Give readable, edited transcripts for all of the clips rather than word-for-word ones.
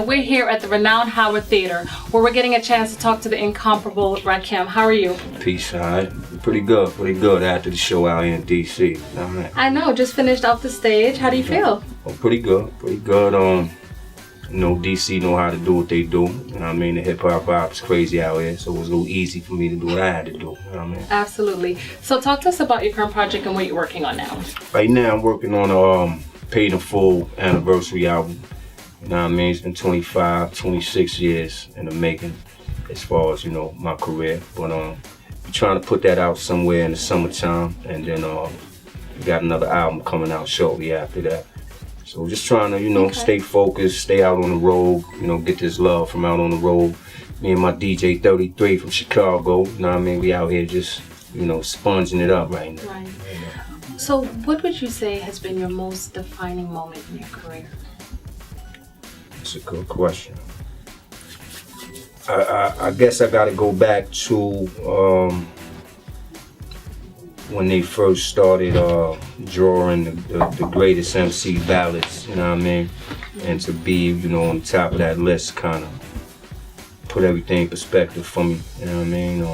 and we're here at the renowned Howard Theater, where we're getting a chance to talk to the incomparable Rakim. How are you? Peace, all right. Pretty good after the show out here in D.C. I know, just finished off the stage. How do you feel? Oh, pretty good. You know, DC know how to do what they do. You know what I mean? The hip-hop vibe is crazy out here, so it was a little easy for me to do what I had to do. You know what I mean? Absolutely. So talk to us about your current project and what you're working on now. Right now, I'm working on a Paid in Full anniversary album. You know what I mean? It's been 26 years in the making as far as, you know, my career. But I'm trying to put that out somewhere in the summertime, and then we got another album coming out shortly after that. So just trying to, you know, stay focused, stay out on the road, you know, get this love from out on the road. Me and my DJ 33 from Chicago, you know what I mean? We out here just, you know, sponging it up right now. Right. So what would you say has been your most defining moment in your career? That's a good question. I guess I gotta go back to when they first started drawing the greatest MC ballads, you know what I mean? And to be, you know, on top of that list kind of put everything in perspective for me, you know what I mean? You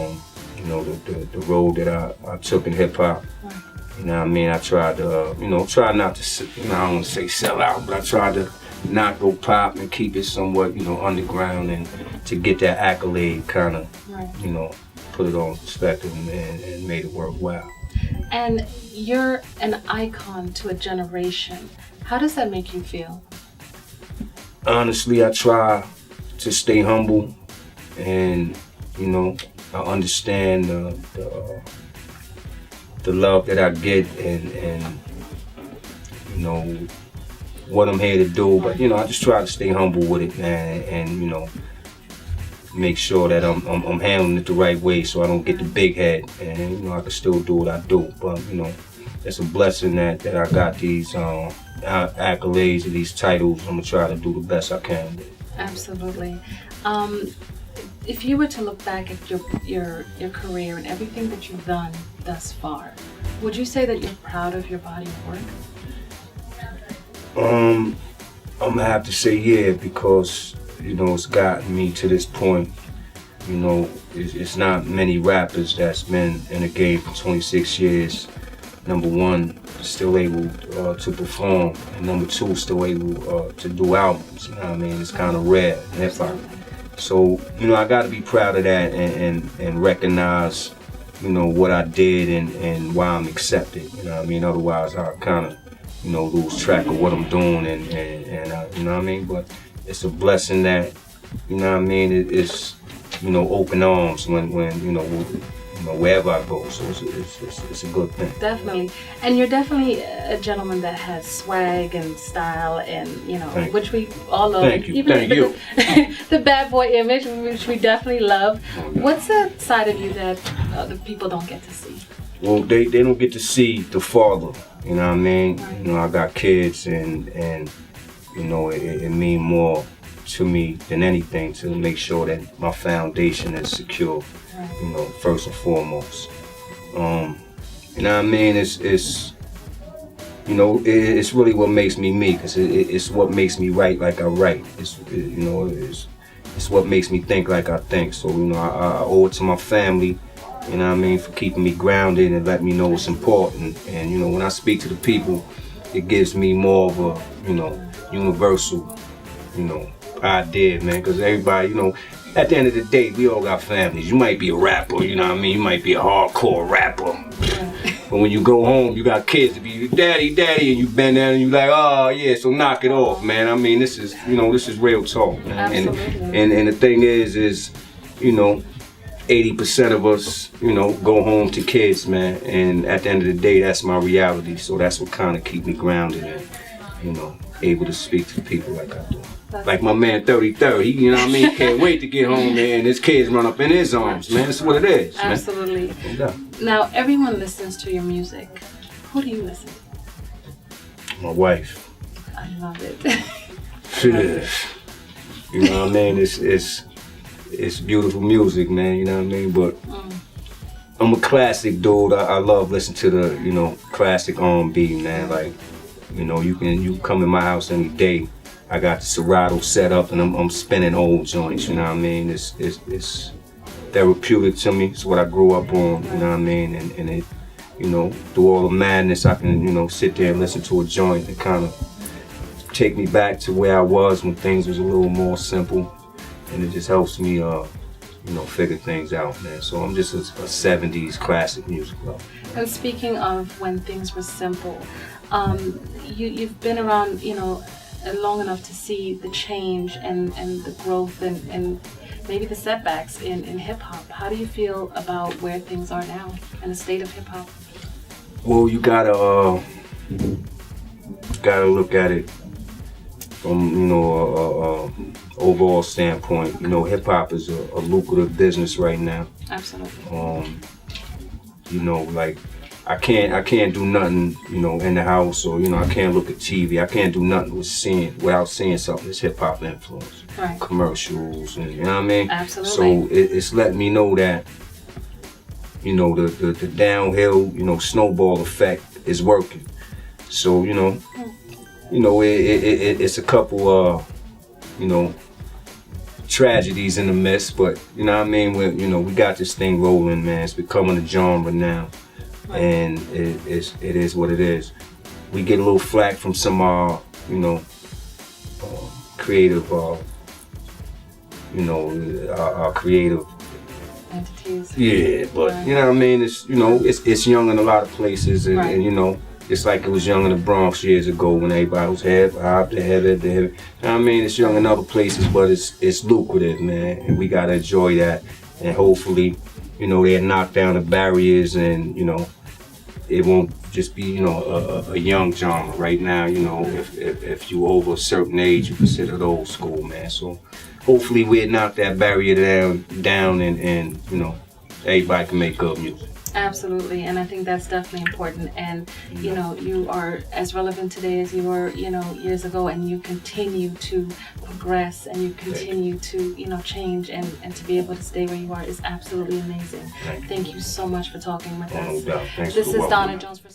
know, the road that I took in hip hop. Right. You know what I mean? I tried to, you know, try not to, you know, I don't want to say sell out, but I tried to not go pop and keep it somewhat, you know, underground, and to get that accolade kind of, you know, put it on perspective and made it worthwhile. And you're an icon to a generation. How does that make you feel? Honestly, I try to stay humble, and, you know, I understand the love that I get, and you know what I'm here to do. But you know, I just try to stay humble with it, man, and you know, make sure that I'm handling it the right way, so I don't get the big head, and you know, I can still do what I do. But you know, it's a blessing that I got these accolades and these titles. I'm gonna try to do the best I can with it. Absolutely. If you were to look back at your career and everything that you've done thus far, would you say that you're proud of your body of work? I'm gonna have to say yeah, because you know, it's gotten me to this point. You know, it's not many rappers that's been in the game for 26 years. Number one, still able to perform, and number two, still able to do albums. You know what I mean? It's kind of rare in hip hop. So, you know, I got to be proud of that, and recognize, you know, what I did and why I'm accepted. You know what I mean? Otherwise, I kind of, you know, lose track of what I'm doing, and you know what I mean? But it's a blessing that, you know what I mean, it's, you know, open arms when you know, wherever I go. So it's a good thing. Definitely. And you're definitely a gentleman that has swag and style, and you know, which we all love. Thank you. Even Thank you. The bad boy image, which we definitely love. What's a side of you that the people don't get to see? Well, they don't get to see the father. You know what I mean? Right. You know, I got kids, and you know, it means more to me than anything to make sure that my foundation is secure. Right. You know, first and foremost. You know what I mean? It's you know, it's really what makes me me, because it's what makes me write like I write. You know, it's what makes me think like I think. So, you know, I owe it to my family, you know what I mean, for keeping me grounded and letting me know what's important. And, you know, when I speak to the people, it gives me more of a, you know, universal, you know, idea, man, because everybody, you know, at the end of the day, we all got families. You might be a rapper, you know what I mean? You might be a hardcore rapper. But when you go home, you got kids to be daddy, and you bend down and you like, oh yeah, so knock it off, man. I mean, this is, you know, this is real talk, man. And the thing is, you know, 80% of us, you know, go home to kids, man. And at the end of the day, that's my reality. So that's what kind of keep me grounded and, you know, able to speak to people like I do. Like my man 33, you know what I mean? Can't wait to get home, man, and his kids run up in his arms, man. That's what it is, man. Absolutely. Yeah. Now, everyone listens to your music. Who do you listen to? My wife. I love it. You know what I mean? It's beautiful music, man, you know what I mean? But I'm a classic dude. I love listening to the, you know, classic R&B, man. Like, you know, you come in my house any day. I got the Serato set up and I'm spinning old joints, you know what I mean? It's therapeutic to me. It's what I grew up on, you know what I mean? And it, you know, through all the madness, I can, you know, sit there and listen to a joint and kind of take me back to where I was when things was a little more simple. And it just helps me, you know, figure things out, man. So I'm just a 70s classic music lover. And speaking of when things were simple, you've been around, you know, long enough to see the change and the growth and maybe the setbacks in hip-hop. How do you feel about where things are now and the state of hip-hop? Well, you gotta look at it from, you know, overall standpoint. You know, hip-hop is a lucrative business right now. Absolutely. You know, like, I can't do nothing, you know, in the house, or, you know, I can't look at TV. I can't do nothing without seeing something that's hip hop influence. Right. Commercials, and you know what I mean? Absolutely. So it's letting me know that, you know, the downhill, you know, snowball effect is working. So, you know, it's a couple you know, tragedies in the midst, but you know what I mean? You know, we got this thing rolling, man. It's becoming a genre now. And it is what it is. We get a little flack from some, you know, creative, you know, our creative entities. Yeah, but right. You know what I mean. It's, you know, it's young in a lot of places, and, right. and you know, it's like it was young in the Bronx years ago when everybody was hip hop, the hip. You know what I mean? It's young in other places, but it's lucrative, man, and we gotta enjoy that, and hopefully, you know, they'll knock down the barriers, and you know, it won't just be, you know, a young genre right now. You know, if you over a certain age, you consider it old school, man. So hopefully we'll knock that barrier down, and you know, everybody can make good music. Absolutely, and I think that's definitely important. And you know, you are as relevant today as you were, you know, years ago, and you continue to progress, and you continue to, you know, change, and to be able to stay where you are is absolutely amazing. Thank you so much for talking with us. No doubt. Thanks This for is Donna Jones for